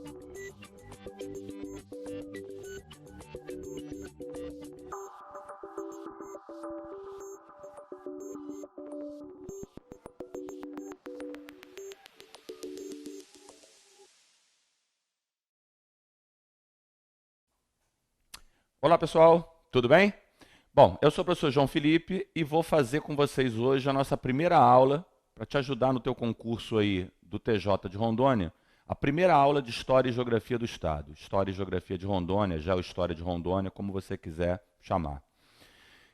Olá pessoal, tudo bem? Bom, eu sou o professor João Felipe e vou fazer com vocês hoje a nossa primeira aula para te ajudar no teu concurso aí do TJ de Rondônia, a primeira aula de História e Geografia do Estado. História e Geografia de Rondônia, Geohistória de Rondônia, como você quiser chamar.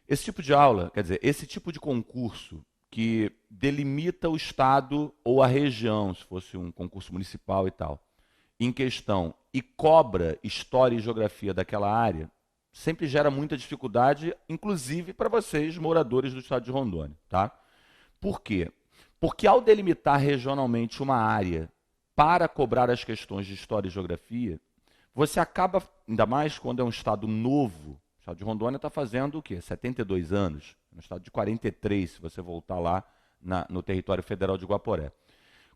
Esse tipo de aula, quer dizer, esse tipo de concurso que delimita o Estado ou a região, se fosse um concurso municipal e tal, em questão e cobra História e Geografia daquela área, sempre gera muita dificuldade, inclusive para vocês, moradores do estado de Rondônia, tá? Por quê? Porque ao delimitar regionalmente uma área para cobrar as questões de história e geografia, você acaba, ainda mais quando é um estado novo, o estado de Rondônia está fazendo o quê? 72 anos, um estado de 43, se você voltar lá no território federal de Guaporé.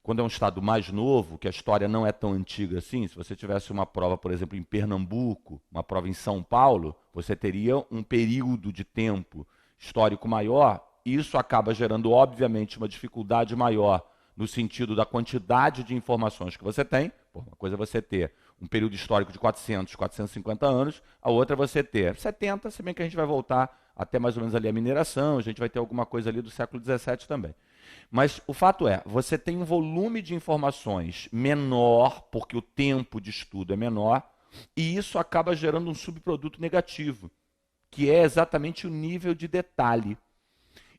Quando é um estado mais novo, que a história não é tão antiga assim, se você tivesse uma prova, por exemplo, em Pernambuco, uma prova em São Paulo, você teria um período de tempo histórico maior, e isso acaba gerando, obviamente, uma dificuldade maior no sentido da quantidade de informações que você tem. Pô, uma coisa é você ter um período histórico de 400, 450 anos, a outra é você ter 70, se bem que a gente vai voltar até mais ou menos ali a mineração, a gente vai ter alguma coisa ali do século XVII também. Mas o fato é, você tem um volume de informações menor, porque o tempo de estudo é menor, e isso acaba gerando um subproduto negativo, que é exatamente o nível de detalhe.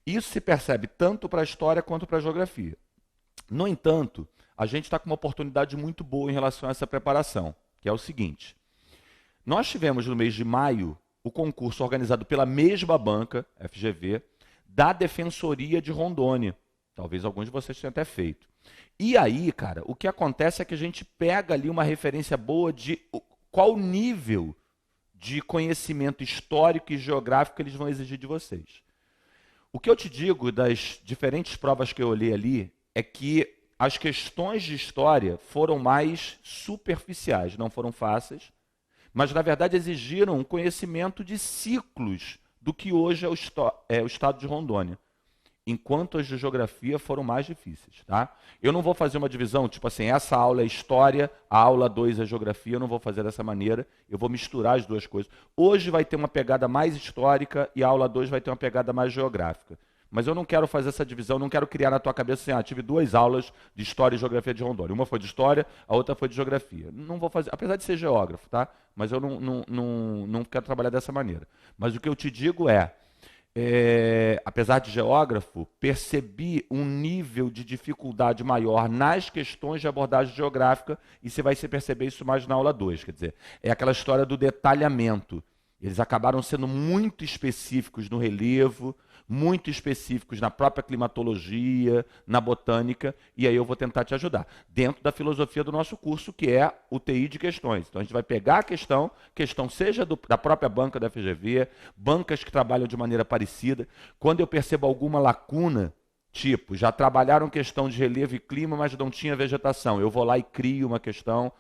Isso se percebe tanto para a história quanto para a geografia. No entanto, a gente está com uma oportunidade muito boa em relação a essa preparação, que é o seguinte. Nós tivemos no mês de maio o concurso organizado pela mesma banca, FGV, da Defensoria de Rondônia. Talvez alguns de vocês tenham até feito. E aí, cara, o que acontece é que a gente pega ali uma referência boa de qual nível de conhecimento histórico e geográfico que eles vão exigir de vocês. O que eu te digo das diferentes provas que eu olhei ali é que as questões de história foram mais superficiais, não foram fáceis, mas na verdade exigiram um conhecimento de ciclos do que hoje é o estado de Rondônia. Enquanto as de geografia foram mais difíceis, tá? Eu não vou fazer uma divisão, tipo assim, essa aula é história, a aula 2 é geografia, eu não vou fazer dessa maneira, eu vou misturar as duas coisas. Hoje vai ter uma pegada mais histórica e a aula 2 vai ter uma pegada mais geográfica. Mas eu não quero fazer essa divisão, não quero criar na tua cabeça assim, tive 2 aulas de história e geografia de Rondônia. Uma foi de história, a outra foi de geografia. Não vou fazer, apesar de ser geógrafo, tá? Mas eu não quero trabalhar dessa maneira. Mas o que eu te digo apesar de geógrafo, percebi um nível de dificuldade maior nas questões de abordagem geográfica e você vai perceber isso mais na aula 2. Quer dizer, é aquela história do detalhamento. Eles acabaram sendo muito específicos no relevo, muito específicos na própria climatologia, na botânica, e aí eu vou tentar te ajudar. Dentro da filosofia do nosso curso, que é o TI de questões. Então a gente vai pegar a questão seja da própria banca da FGV, bancas que trabalham de maneira parecida. Quando eu percebo alguma lacuna, tipo, já trabalharam questão de relevo e clima, mas não tinha vegetação, eu vou lá e crio uma questão.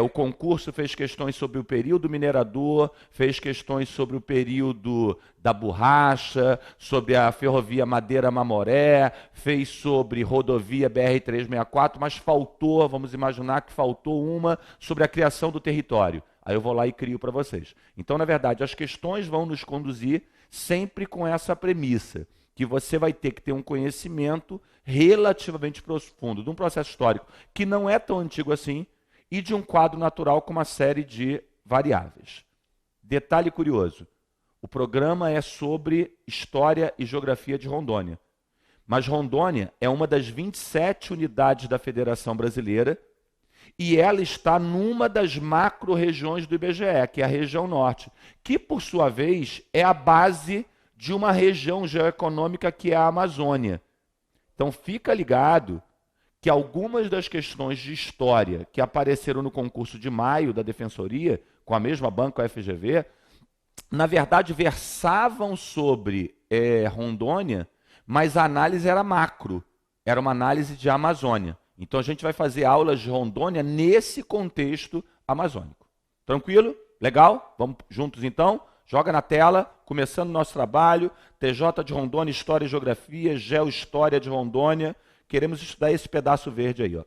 O concurso fez questões sobre o período minerador, fez questões sobre o período da borracha, sobre a ferrovia Madeira-Mamoré, fez sobre rodovia BR-364, mas faltou, vamos imaginar que faltou uma sobre a criação do território. Aí eu vou lá e crio para vocês. Então, na verdade, as questões vão nos conduzir sempre com essa premissa, que você vai ter que ter um conhecimento relativamente profundo de um processo histórico que não é tão antigo assim, e de um quadro natural com uma série de variáveis. Detalhe curioso, o programa é sobre História e Geografia de Rondônia, mas Rondônia é uma das 27 unidades da Federação Brasileira e ela está numa das macro-regiões do IBGE, que é a região norte, que, por sua vez, é a base de uma região geoeconômica que é a Amazônia. Então, fica ligado que algumas das questões de história que apareceram no concurso de maio da Defensoria, com a mesma banca, a FGV, na verdade versavam sobre Rondônia, mas a análise era macro, era uma análise de Amazônia. Então a gente vai fazer aulas de Rondônia nesse contexto amazônico. Tranquilo? Legal? Vamos juntos então? Joga na tela, começando o nosso trabalho, TJ de Rondônia, História e Geografia, Geohistória de Rondônia. Queremos estudar esse pedaço verde aí, ó.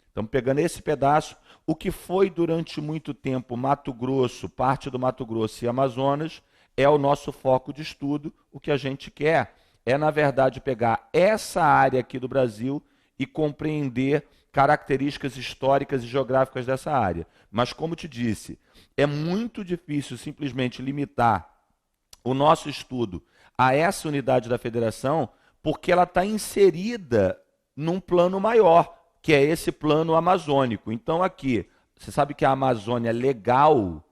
Estamos pegando esse pedaço, o que foi durante muito tempo Mato Grosso, parte do Mato Grosso e Amazonas, é o nosso foco de estudo. O que a gente quer é, na verdade, pegar essa área aqui do Brasil e compreender características históricas e geográficas dessa área. Mas, como te disse, é muito difícil simplesmente limitar o nosso estudo a essa unidade da federação, porque ela está inserida num plano maior, que é esse plano amazônico. Então, aqui, você sabe que a Amazônia Legal,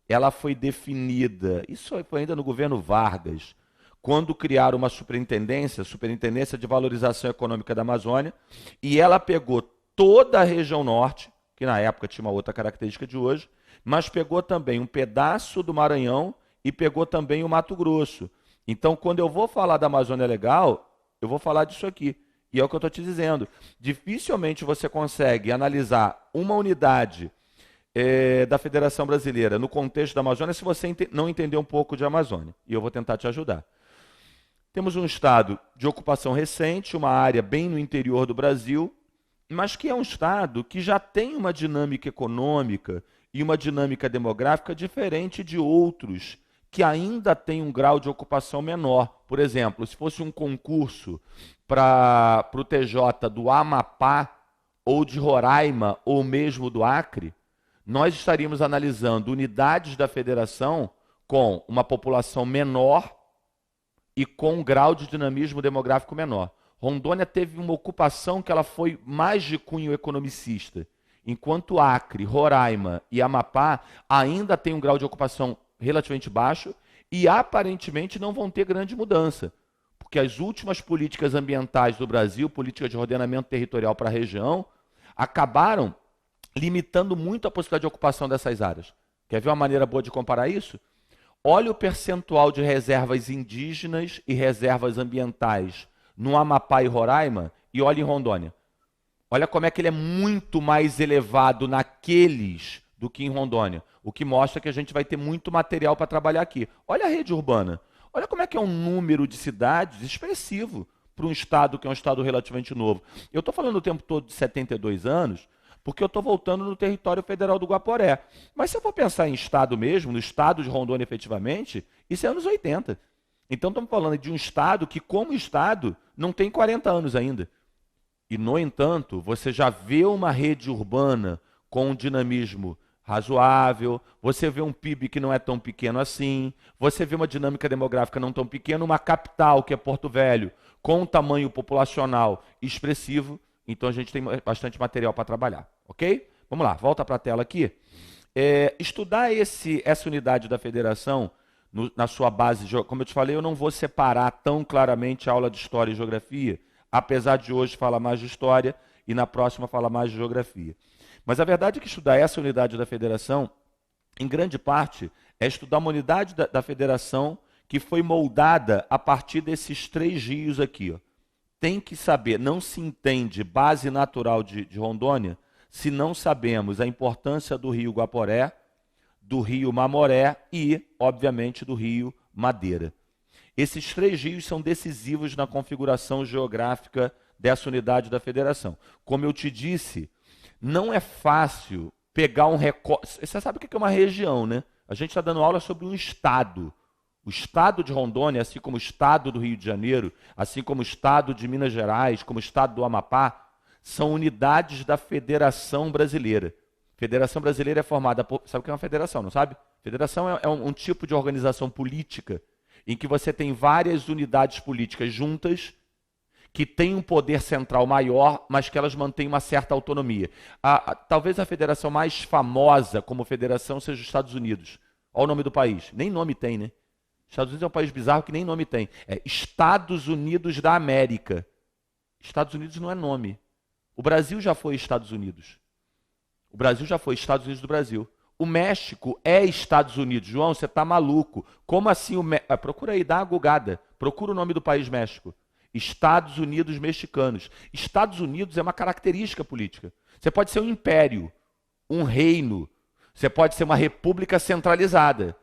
ela foi definida, isso foi ainda no governo Vargas, quando criaram uma Superintendência de Valorização Econômica da Amazônia, e ela pegou toda a região norte, que na época tinha uma outra característica de hoje, mas pegou também um pedaço do Maranhão e pegou também o Mato Grosso. Então, quando eu vou falar da Amazônia Legal, eu vou falar disso aqui. E é o que eu estou te dizendo. Dificilmente você consegue analisar uma unidade da Federação Brasileira no contexto da Amazônia se você não entender um pouco de Amazônia. E eu vou tentar te ajudar. Temos um estado de ocupação recente, uma área bem no interior do Brasil, mas que é um estado que já tem uma dinâmica econômica e uma dinâmica demográfica diferente de outros que ainda têm um grau de ocupação menor. Por exemplo, se fosse um concurso para o TJ do Amapá, ou de Roraima, ou mesmo do Acre, nós estaríamos analisando unidades da federação com uma população menor e com um grau de dinamismo demográfico menor. Rondônia teve uma ocupação que ela foi mais de cunho economicista, enquanto Acre, Roraima e Amapá ainda têm um grau de ocupação relativamente baixo e aparentemente não vão ter grande mudança, porque as últimas políticas ambientais do Brasil, políticas de ordenamento territorial para a região, acabaram limitando muito a possibilidade de ocupação dessas áreas. Quer ver uma maneira boa de comparar isso? Olha o percentual de reservas indígenas e reservas ambientais no Amapá e Roraima e olha em Rondônia. Olha como é que ele é muito mais elevado naqueles do que em Rondônia, o que mostra que a gente vai ter muito material para trabalhar aqui. Olha a rede urbana. Olha como é que é um número de cidades expressivo para um estado que é um estado relativamente novo. Eu estou falando o tempo todo de 72 anos, porque eu estou voltando no território federal do Guaporé. Mas se eu for pensar em estado mesmo, no estado de Rondônia efetivamente, isso é anos 80. Então estamos falando de um estado que, como estado, não tem 40 anos ainda. E, no entanto, você já vê uma rede urbana com um dinamismo razoável, você vê um PIB que não é tão pequeno assim, você vê uma dinâmica demográfica não tão pequena, uma capital, que é Porto Velho, com um tamanho populacional expressivo. Então a gente tem bastante material para trabalhar, ok? Vamos lá, volta para a tela aqui. Estudar essa unidade da federação na sua base, como eu te falei, eu não vou separar tão claramente a aula de História e Geografia, apesar de hoje falar mais de História e na próxima falar mais de Geografia. Mas a verdade é que estudar essa unidade da federação, em grande parte, é estudar uma unidade da federação que foi moldada a partir desses 3 rios aqui, ó. Tem que saber, não se entende base natural de Rondônia se não sabemos a importância do rio Guaporé, do rio Mamoré e, obviamente, do rio Madeira. Esses 3 rios são decisivos na configuração geográfica dessa unidade da federação. Como eu te disse, não é fácil pegar um recorte. Você sabe o que é uma região, né? A gente está dando aula sobre um estado. O estado de Rondônia, assim como o estado do Rio de Janeiro, assim como o estado de Minas Gerais, como o estado do Amapá, são unidades da Federação Brasileira. Federação Brasileira é formada por... Sabe o que é uma federação, não sabe? Federação é um tipo de organização política em que você tem várias unidades políticas juntas que têm um poder central maior, mas que elas mantêm uma certa autonomia. Talvez a federação mais famosa como federação seja os Estados Unidos. Olha o nome do país. Nem nome tem, né? Estados Unidos é um país bizarro que nem nome tem. É Estados Unidos da América. Estados Unidos não é nome. O Brasil já foi Estados Unidos. O Brasil já foi Estados Unidos do Brasil. O México é Estados Unidos. João, você está maluco. Como assim o México? Procura aí, dá uma gugada. Procura o nome do país México. Estados Unidos mexicanos. Estados Unidos é uma característica política. Você pode ser um império, um reino, você pode ser uma república centralizada,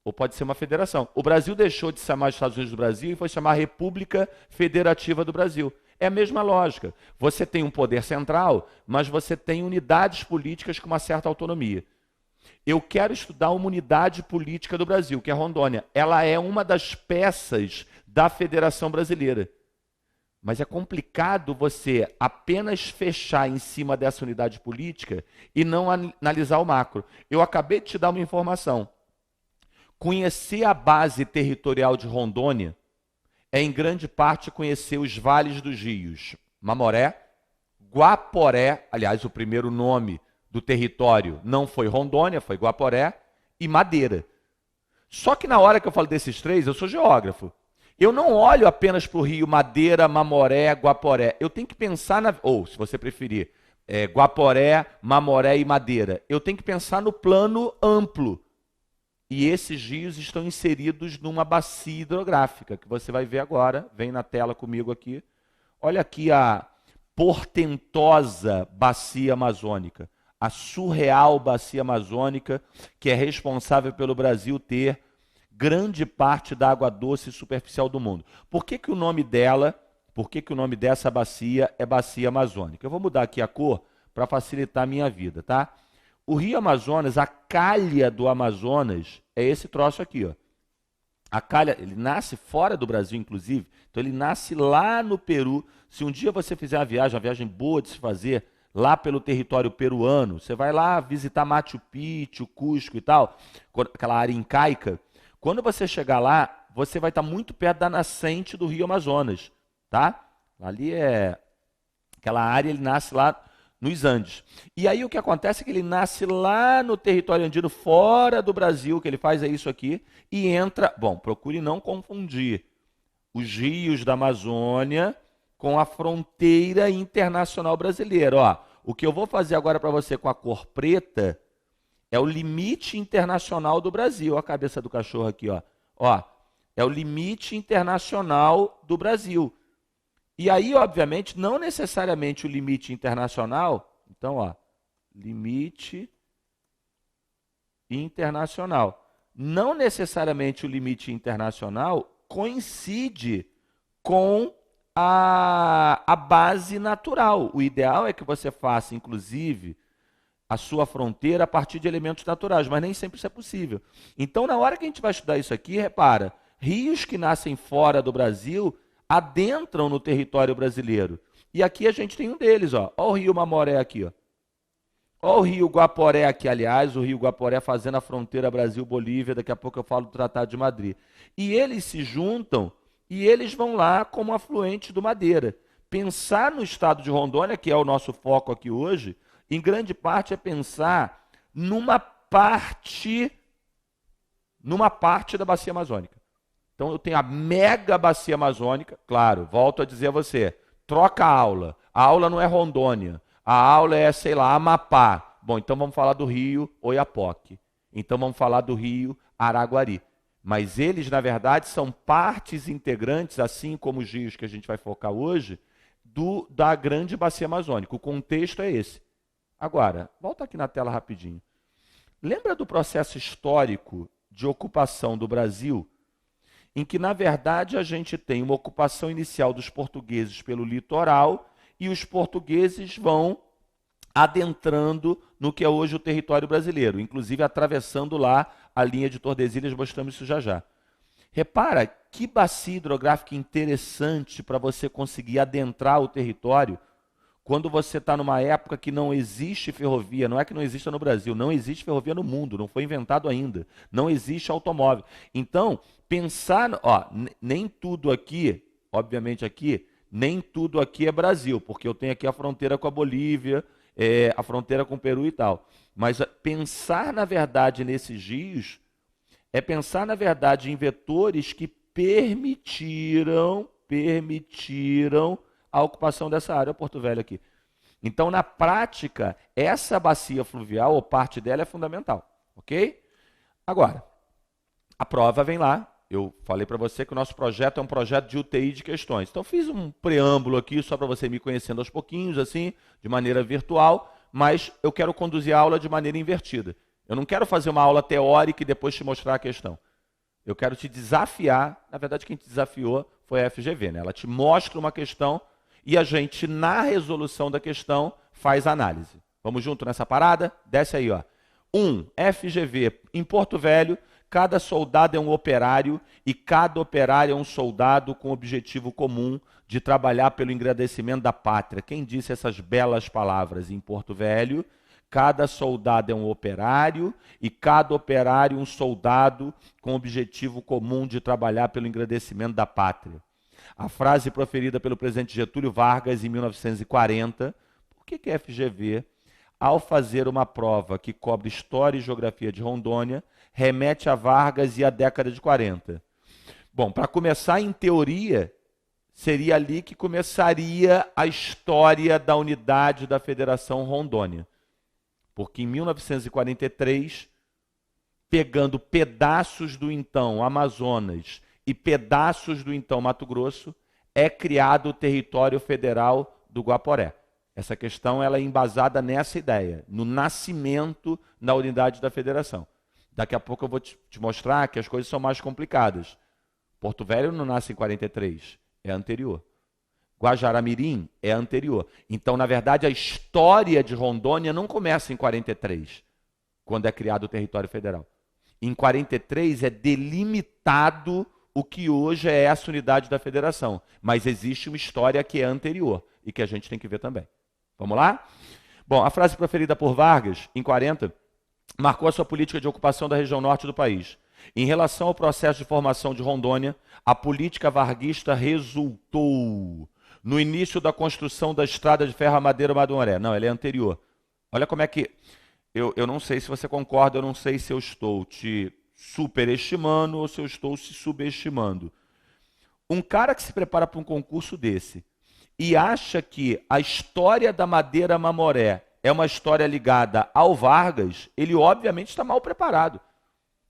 ou pode ser uma federação. O Brasil deixou de se chamar Estados Unidos do Brasil e foi chamar República Federativa do Brasil. É a mesma lógica. Você tem um poder central, mas você tem unidades políticas com uma certa autonomia. Eu quero estudar uma unidade política do Brasil, que é Rondônia. Ela é uma das peças da Federação Brasileira. Mas é complicado você apenas fechar em cima dessa unidade política e não analisar o macro. Eu acabei de te dar uma informação. Conhecer a base territorial de Rondônia é, em grande parte, conhecer os vales dos rios Mamoré, Guaporé, aliás, o primeiro nome do território não foi Rondônia, foi Guaporé, e Madeira. Só que na hora que eu falo desses três, eu sou geógrafo. Eu não olho apenas para o rio Madeira, Mamoré, Guaporé. Eu tenho que pensar, ou se você preferir, Guaporé, Mamoré e Madeira. Eu tenho que pensar no plano amplo. E esses rios estão inseridos numa bacia hidrográfica, que você vai ver agora. Vem na tela comigo aqui. Olha aqui a portentosa bacia amazônica, a surreal bacia amazônica, que é responsável pelo Brasil ter grande parte da água doce superficial do mundo. Por que o nome dela, por que o nome dessa bacia é bacia amazônica? Eu vou mudar aqui a cor para facilitar a minha vida, tá? O Rio Amazonas, a calha do Amazonas, é esse troço aqui, ó. A calha, ele nasce fora do Brasil, inclusive, então ele nasce lá no Peru. Se um dia você fizer uma viagem boa de se fazer, lá pelo território peruano, você vai lá visitar Machu Picchu, Cusco e tal, aquela área incaica. Quando você chegar lá, você vai estar muito perto da nascente do Rio Amazonas, tá? Ali é aquela área, ele nasce lá nos Andes. E aí o que acontece é que ele nasce lá no território andino, fora do Brasil, que ele faz é isso aqui, e entra... Bom, procure não confundir os rios da Amazônia com a fronteira internacional brasileira. Ó, o que eu vou fazer agora para você com a cor preta é o limite internacional do Brasil. Olha a cabeça do cachorro aqui, ó. Ó, é o limite internacional do Brasil. E aí, obviamente, não necessariamente o limite internacional. Então, ó, limite internacional. Não necessariamente o limite internacional coincide com a base natural. O ideal é que você faça, inclusive, a sua fronteira a partir de elementos naturais, mas nem sempre isso é possível. Então, na hora que a gente vai estudar isso aqui, repara, rios que nascem fora do Brasil adentram no território brasileiro. E aqui a gente tem um deles, ó. Olha o rio Mamoré aqui, ó. Olha o rio Guaporé aqui, aliás, o rio Guaporé fazendo a fronteira Brasil-Bolívia, daqui a pouco eu falo do Tratado de Madrid. E eles se juntam e eles vão lá como afluentes do Madeira. Pensar no estado de Rondônia, que é o nosso foco aqui hoje, em grande parte é pensar numa parte da bacia amazônica. Então eu tenho a mega bacia amazônica, claro, volto a dizer a você, troca a aula. A aula não é Rondônia, a aula é, sei lá, Amapá. Bom, então vamos falar do rio Oiapoque. Então vamos falar do rio Araguari. Mas eles, na verdade, são partes integrantes, assim como os rios que a gente vai focar hoje, da grande bacia amazônica. O contexto é esse. Agora, volta aqui na tela rapidinho. Lembra do processo histórico de ocupação do Brasil, em que, na verdade, a gente tem uma ocupação inicial dos portugueses pelo litoral e os portugueses vão adentrando no que é hoje o território brasileiro, inclusive atravessando lá a linha de Tordesilhas, mostramos isso já já. Repara que bacia hidrográfica interessante para você conseguir adentrar o território quando você está numa época que não existe ferrovia. Não é que não exista no Brasil, não existe ferrovia no mundo, não foi inventado ainda, não existe automóvel. Então, pensar, ó, nem tudo aqui, obviamente aqui, nem tudo aqui é Brasil, porque eu tenho aqui a fronteira com a Bolívia, a fronteira com o Peru e tal. Mas pensar, na verdade, nesses rios, é pensar, na verdade, em vetores que permitiram a ocupação dessa área, Porto Velho aqui. Então, na prática, essa bacia fluvial, ou parte dela, é fundamental, ok? Agora, a prova vem lá eu falei para você que o nosso projeto é um projeto de UTI de questões. Então, fiz um preâmbulo aqui só para você me conhecendo aos pouquinhos, assim, de maneira virtual, mas eu quero conduzir a aula de maneira invertida. Eu não quero fazer uma aula teórica e depois te mostrar a questão. Eu quero te desafiar. Na verdade, quem te desafiou foi a FGV, né? Ela te mostra uma questão e a gente, na resolução da questão, faz análise. Vamos junto nessa parada? Desce aí, ó. 1. FGV. Em Porto Velho, cada soldado é um operário e cada operário é um soldado com objetivo comum de trabalhar pelo engrandecimento da pátria. Quem disse essas belas palavras? Em Porto Velho, cada soldado é um operário e cada operário um soldado com objetivo comum de trabalhar pelo engrandecimento da pátria. A frase proferida pelo presidente Getúlio Vargas em 1940. Por que a FGV, ao fazer uma prova que cobre história e geografia de Rondônia, remete a Vargas e a década de 40? Bom, para começar, em teoria, seria ali que começaria a história da unidade da Federação Rondônia. Porque em 1943, pegando pedaços do então Amazonas e pedaços do então Mato Grosso, é criado o território federal do Guaporé. Essa questão ela é embasada nessa ideia, no nascimento da unidade da federação. Daqui a pouco eu vou te mostrar que as coisas são mais complicadas. Porto Velho não nasce em 43, é anterior. Guajará-Mirim é anterior. Então, na verdade, a história de Rondônia não começa em 43, quando é criado o território federal. Em 43 é delimitado o que hoje é essa unidade da federação. Mas existe uma história que é anterior e que a gente tem que ver também. Vamos lá? Bom, a frase proferida por Vargas, em 40, marcou a sua política de ocupação da região norte do país. Em relação ao processo de formação de Rondônia, a política varguista resultou no início da construção da estrada de ferro Madeira-Maduré. Não, ela é anterior. Olha como é que... Eu não sei se você concorda, eu não sei se eu estou te superestimando ou se eu estou se subestimando. Um cara que se prepara para um concurso desse e acha que a história da Madeira-Mamoré é uma história ligada ao Vargas, ele obviamente está mal preparado.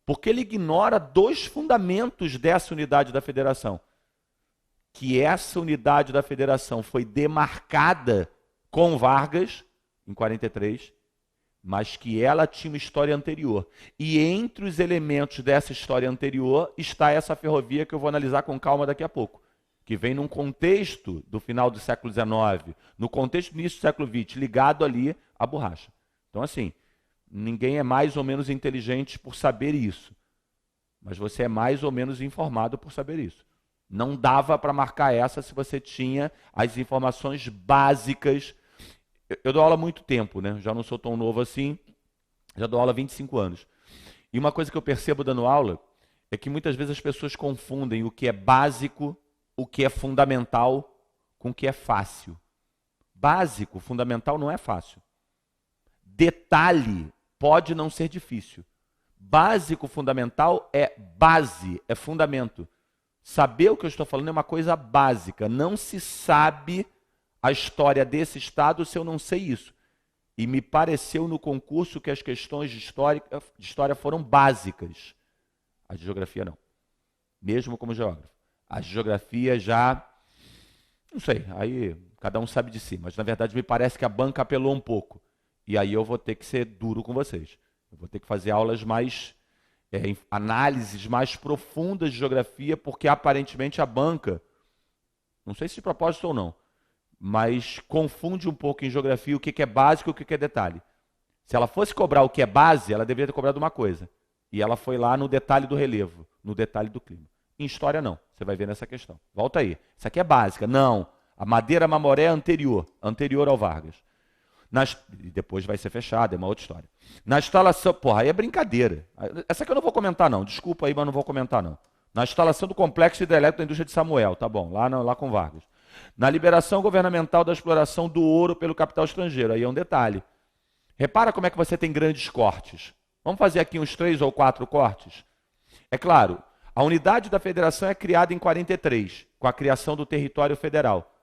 Porque ele ignora dois fundamentos dessa unidade da federação. Que essa unidade da federação foi demarcada com Vargas, em 43, mas que ela tinha uma história anterior. E entre os elementos dessa história anterior está essa ferrovia que eu vou analisar com calma daqui a pouco, que vem num contexto do final do século XIX, no contexto do início do século XX, ligado ali à borracha. Então, assim, ninguém é mais ou menos inteligente por saber isso, mas você é mais ou menos informado por saber isso. Não dava para marcar essa se você tinha as informações básicas. Eu dou aula há muito tempo, né? Já não sou tão novo assim, já dou aula há 25 anos. E uma coisa que eu percebo dando aula é que muitas vezes as pessoas confundem o que é básico, o que é fundamental, com o que é fácil. Básico, fundamental não é fácil. Detalhe pode não ser difícil. Básico, fundamental é base, é fundamento. Saber o que eu estou falando é uma coisa básica. Não se sabe a história desse estado se eu não sei isso. E me pareceu no concurso que as questões de história foram básicas. A de geografia não. Mesmo como geógrafo. A de geografia já... Não sei, aí cada um sabe de si. Mas na verdade me parece que a banca apelou um pouco. E aí eu vou ter que ser duro com vocês. Eu vou ter que fazer aulas mais... análises mais profundas de geografia, porque aparentemente a banca, não sei se de propósito ou não, mas confunde um pouco em geografia o que é básico e o que é detalhe. Se ela fosse cobrar o que é base, ela deveria ter cobrado uma coisa. E ela foi lá no detalhe do relevo, no detalhe do clima. Em história não, você vai ver nessa questão. Volta aí, isso aqui é básica. Não, a Madeira-Mamoré é anterior ao Vargas. E depois vai ser fechada, é uma outra história. Na instalação... Porra, aí é brincadeira. Essa aqui eu não vou comentar, não. Desculpa aí, mas não vou comentar, não. Na instalação do complexo hidrelétrico da indústria de Samuel, tá bom, lá com Vargas. Na liberação governamental da exploração do ouro pelo capital estrangeiro, aí é um detalhe. Repara como é que você tem grandes cortes. Vamos fazer aqui uns 3 ou 4 cortes? É claro, a unidade da federação é criada em 43, com a criação do território federal.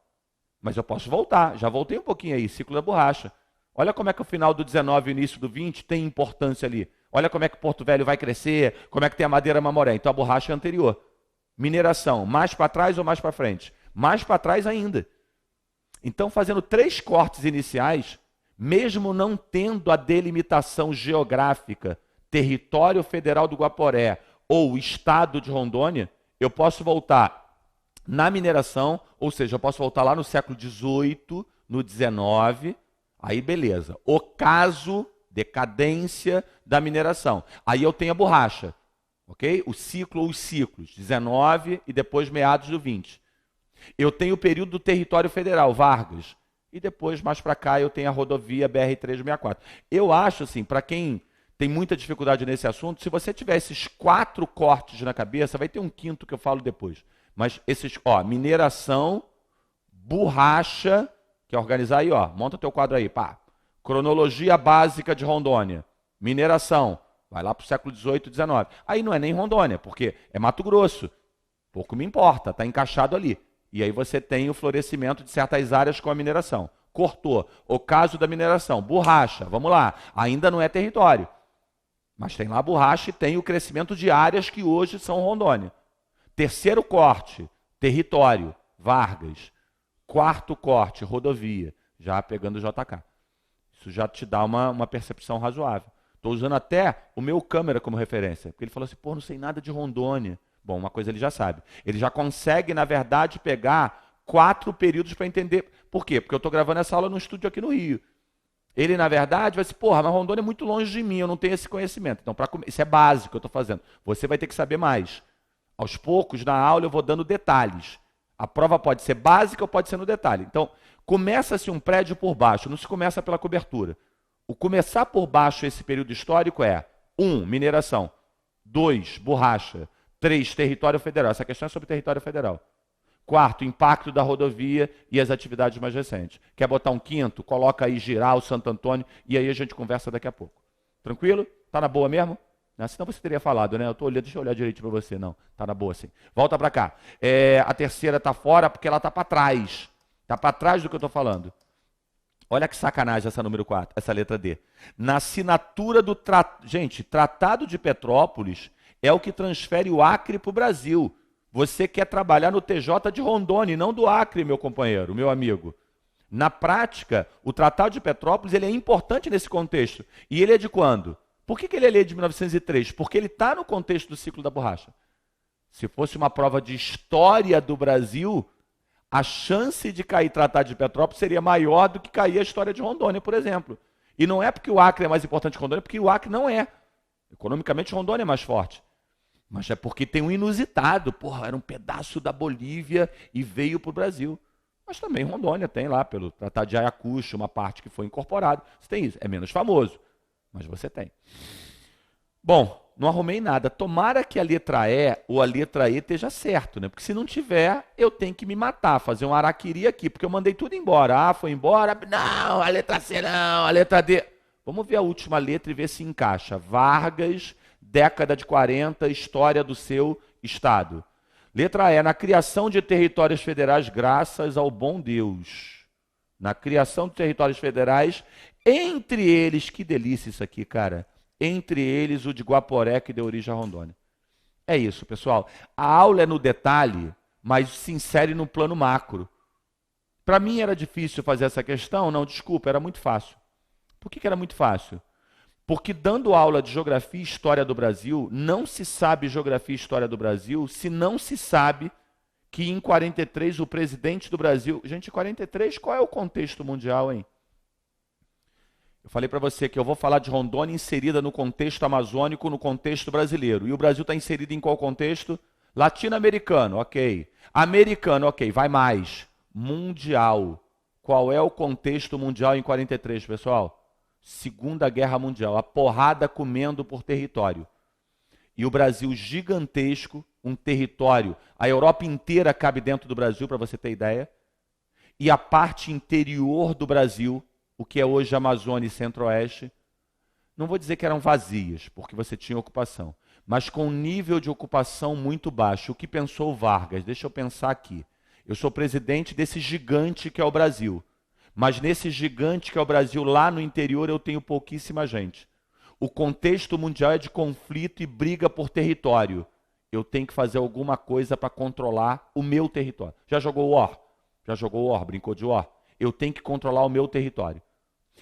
Mas eu posso voltar, já voltei um pouquinho aí, ciclo da borracha. Olha como é que o final do 19 e o início do 20 tem importância ali. Olha como é que Porto Velho vai crescer, como é que tem a Madeira Mamoré. Então a borracha é anterior. Mineração, mais para trás ou mais para frente? Mais para trás ainda. Então, fazendo 3 cortes iniciais, mesmo não tendo a delimitação geográfica, território federal do Guaporé ou estado de Rondônia, eu posso voltar na mineração, ou seja, eu posso voltar lá no século XVIII, no XIX, aí beleza. Ocaso, decadência da mineração. Aí eu tenho a borracha, ok? O ciclo ou os ciclos, 19 e depois meados do 20. Eu tenho o período do território federal, Vargas. E depois, mais para cá, eu tenho a rodovia BR-364. Eu acho, assim, para quem tem muita dificuldade nesse assunto, se você tiver esses 4 cortes na cabeça, vai ter um quinto que eu falo depois. Mas esses, ó, mineração, borracha, que é organizar aí, ó, monta teu quadro aí, pá. Cronologia básica de Rondônia. Mineração, vai lá para o século XVIII e XIX. Aí não é nem Rondônia, porque é Mato Grosso. Pouco me importa, está encaixado ali. E aí você tem o florescimento de certas áreas com a mineração. Cortou. O caso da mineração. Borracha, vamos lá. Ainda não é território. Mas tem lá a borracha e tem o crescimento de áreas que hoje são Rondônia. Terceiro corte, território, Vargas. Quarto corte, rodovia. Já pegando o JK. Isso já te dá uma percepção razoável. Estou usando até o meu câmera como referência. Porque ele falou assim, pô, não sei nada de Rondônia. Bom, uma coisa ele já sabe. Ele já consegue, na verdade, pegar 4 períodos para entender. Por quê? Porque eu estou gravando essa aula num estúdio aqui no Rio. Ele, na verdade, vai dizer, porra, mas Rondônia é muito longe de mim, eu não tenho esse conhecimento. Então, isso é básico que eu estou fazendo. Você vai ter que saber mais. Aos poucos, na aula, eu vou dando detalhes. A prova pode ser básica ou pode ser no detalhe. Então, começa-se um prédio por baixo, não se começa pela cobertura. O começar por baixo esse período histórico é 1, mineração. 2, borracha. 3, território federal. Essa questão é sobre território federal. 4, impacto da rodovia e as atividades mais recentes. Quer botar um quinto? Coloca aí Giral, Santo Antônio, e aí a gente conversa daqui a pouco. Tranquilo? Tá na boa mesmo? Não, senão você teria falado, né? Eu tô olhando, deixa eu olhar direitinho para você. Não, tá na boa sim. Volta para cá. A terceira tá fora porque ela tá para trás. Tá para trás do que eu tô falando. Olha que sacanagem essa número 4, essa letra D. Na assinatura do Tratado de Petrópolis é o que transfere o Acre para o Brasil. Você quer trabalhar no TJ de Rondônia e não do Acre, meu companheiro, meu amigo. Na prática, o Tratado de Petrópolis ele é importante nesse contexto. E ele é de quando? Por que ele é de 1903? Porque ele está no contexto do ciclo da borracha. Se fosse uma prova de história do Brasil, a chance de cair Tratado de Petrópolis seria maior do que cair a história de Rondônia, por exemplo. E não é porque o Acre é mais importante que Rondônia, porque o Acre não é. Economicamente, Rondônia é mais forte. Mas é porque tem um inusitado. Porra, era um pedaço da Bolívia e veio para o Brasil. Mas também Rondônia tem lá, pelo Tratado de Ayacucho, uma parte que foi incorporada. Você tem isso. É menos famoso, mas você tem. Bom, não arrumei nada. Tomara que a letra E ou a letra E esteja certo, né? Porque se não tiver, eu tenho que me matar, fazer um araquiri aqui, porque eu mandei tudo embora. Ah, foi embora? Não, a letra C não, a letra D. Vamos ver a última letra e ver se encaixa. Vargas, década de 40, história do seu estado. Letra E, na criação de territórios federais, graças ao bom Deus. Na criação de territórios federais, entre eles, que delícia isso aqui, cara. Entre eles, o de Guaporé, que deu origem a Rondônia. É isso, pessoal. A aula é no detalhe, mas se insere no plano macro. Para mim era difícil fazer essa questão? Não, desculpa, era muito fácil. Por que era muito fácil? Porque dando aula de Geografia e História do Brasil, não se sabe Geografia e História do Brasil se não se sabe que em 43 o presidente do Brasil... Gente, 43, qual é o contexto mundial, hein? Eu falei para você que eu vou falar de Rondônia inserida no contexto amazônico, no contexto brasileiro. E o Brasil está inserido em qual contexto? Latino-americano, ok. Americano, ok. Vai mais. Mundial. Qual é o contexto mundial em 43, pessoal? Segunda Guerra Mundial. A porrada comendo por território. E o Brasil gigantesco, um território. A Europa inteira cabe dentro do Brasil, para você ter ideia. E a parte interior do Brasil, o que é hoje Amazônia e Centro-Oeste, não vou dizer que eram vazias, porque você tinha ocupação, mas com um nível de ocupação muito baixo. O que pensou Vargas? Deixa eu pensar aqui. Eu sou presidente desse gigante que é o Brasil, mas nesse gigante que é o Brasil, lá no interior eu tenho pouquíssima gente. O contexto mundial é de conflito e briga por território. Eu tenho que fazer alguma coisa para controlar o meu território. Já jogou War? Já jogou War? Brincou de War? Eu tenho que controlar o meu território.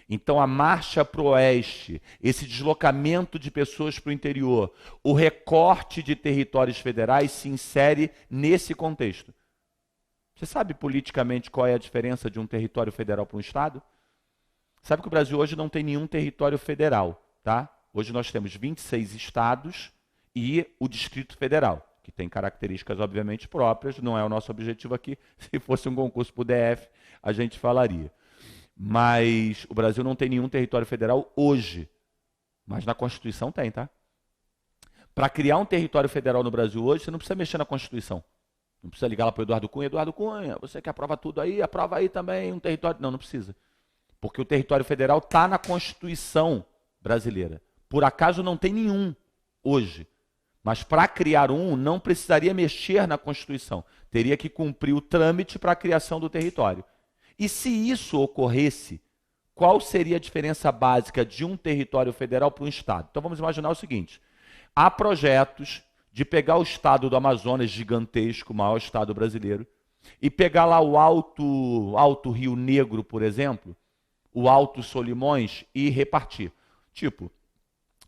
Então a marcha para o oeste, esse deslocamento de pessoas para o interior, o recorte de territórios federais se insere nesse contexto. Você sabe politicamente qual é a diferença de um território federal para um estado? Sabe que o Brasil hoje não tem nenhum território federal, tá? Hoje nós temos 26 estados e o Distrito Federal, que tem características obviamente próprias, não é o nosso objetivo aqui. Se fosse um concurso para o DF, a gente falaria. Mas o Brasil não tem nenhum território federal hoje, mas na Constituição tem, tá? Para criar um território federal no Brasil hoje, você não precisa mexer na Constituição. Não precisa ligar lá para o Eduardo Cunha, você que aprova tudo aí, aprova aí também um território. Não, não precisa. Porque o território federal está na Constituição brasileira. Por acaso não tem nenhum hoje. Mas para criar um, não precisaria mexer na Constituição. Teria que cumprir o trâmite para a criação do território. E se isso ocorresse, qual seria a diferença básica de um território federal para um estado? Então vamos imaginar o seguinte: há projetos de pegar o estado do Amazonas, gigantesco, o maior estado brasileiro, e pegar lá o Alto Rio Negro, por exemplo, o Alto Solimões, e repartir. Tipo,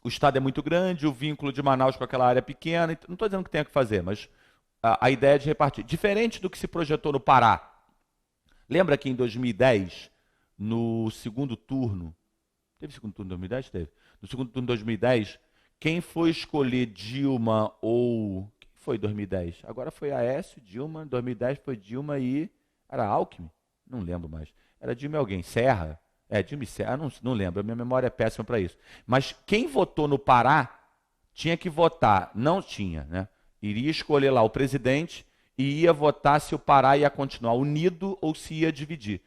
o estado é muito grande, o vínculo de Manaus com aquela área é pequena, não estou dizendo que tenha que fazer, mas a ideia é de repartir. Diferente do que se projetou no Pará. Lembra que em 2010, no segundo turno, teve segundo turno em 2010? Teve. No segundo turno de 2010, quem foi escolher Dilma ou... Quem foi em 2010? Agora foi Aécio, Dilma, em 2010 foi Dilma e... Era Alckmin? Não lembro mais. Era Dilma e alguém. Serra? Dilma e Serra, não lembro, a minha memória é péssima para isso. Mas quem votou no Pará tinha que votar, não tinha, né? Iria escolher lá o presidente e ia votar se o Pará ia continuar unido ou se ia dividir.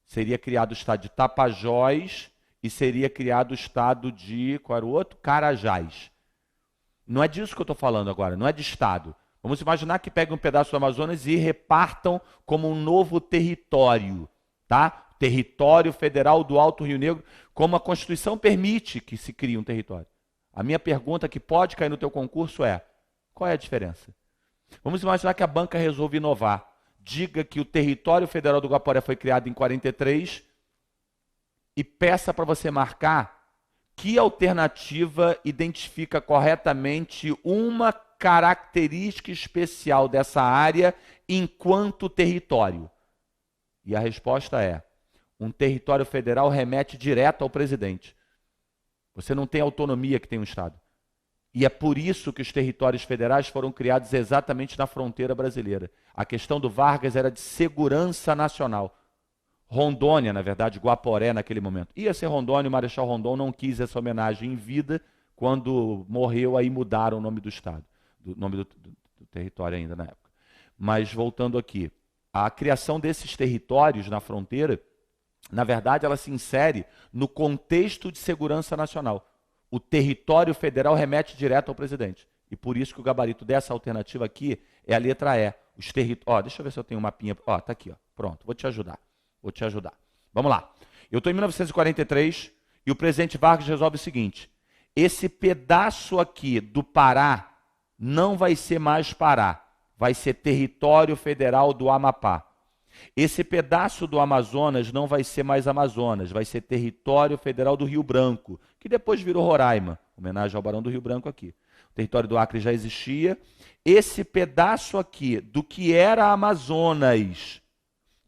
Seria criado o estado de Tapajós e seria criado o estado de, qual era o outro? Carajás. Não é disso que eu estou falando agora, não é de estado. Vamos imaginar que peguem um pedaço do Amazonas e repartam como um novo território, tá? Território Federal do Alto Rio Negro, como a Constituição permite que se crie um território. A minha pergunta que pode cair no teu concurso é: qual é a diferença? Vamos imaginar que a banca resolve inovar. Diga que o território federal do Guaporé foi criado em 43 e peça para você marcar que alternativa identifica corretamente uma característica especial dessa área enquanto território. E a resposta é: um território federal remete direto ao presidente. Você não tem a autonomia que tem um estado. E é por isso que os territórios federais foram criados exatamente na fronteira brasileira. A questão do Vargas era de segurança nacional. Rondônia, na verdade, Guaporé naquele momento. Ia ser Rondônia, o Marechal Rondon não quis essa homenagem em vida. Quando morreu, aí mudaram o nome do estado, o nome do território ainda na época. Mas voltando aqui, a criação desses territórios na fronteira, na verdade, ela se insere no contexto de segurança nacional. O território federal remete direto ao presidente. E por isso que o gabarito dessa alternativa aqui é a letra E. Os deixa eu ver se eu tenho um mapinha. Tá aqui, ó. Pronto, vou te ajudar. Vamos lá. Eu estou em 1943 e o presidente Vargas resolve o seguinte: esse pedaço aqui do Pará não vai ser mais Pará, vai ser território federal do Amapá. Esse pedaço do Amazonas não vai ser mais Amazonas, vai ser território federal do Rio Branco, que depois virou Roraima, homenagem ao Barão do Rio Branco aqui. O território do Acre já existia. Esse pedaço aqui, do que era Amazonas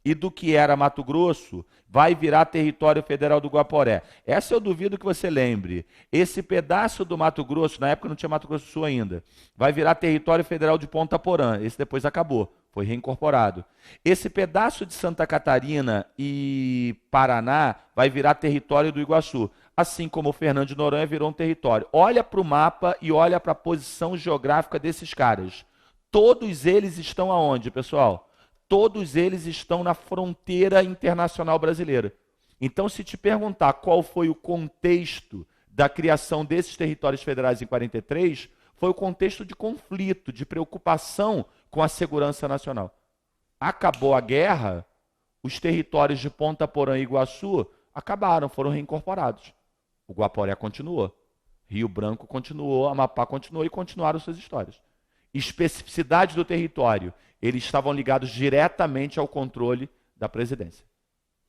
e do que era Mato Grosso, vai virar território federal do Guaporé. Essa eu duvido que você lembre. Esse pedaço do Mato Grosso, na época não tinha Mato Grosso do Sul ainda, vai virar território federal de Ponta Porã. Esse depois acabou. Foi reincorporado. Esse pedaço de Santa Catarina e Paraná vai virar território do Iguaçu. Assim como o Fernando de Noronha virou um território. Olha para o mapa e olha para a posição geográfica desses caras. Todos eles estão aonde, pessoal? Todos eles estão na fronteira internacional brasileira. Então, se te perguntar qual foi o contexto da criação desses territórios federais em 43, foi o contexto de conflito, de preocupação com a segurança nacional. Acabou a guerra, os territórios de Ponta Porã e Iguaçu acabaram, foram reincorporados. O Guaporé continuou. Rio Branco continuou, Amapá continuou e continuaram suas histórias. Especificidade do território. Eles estavam ligados diretamente ao controle da presidência.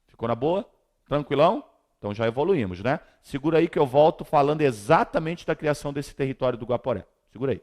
Ficou na boa? Tranquilão? Então já evoluímos, né? Segura aí que eu volto falando exatamente da criação desse território do Guaporé. Segura aí.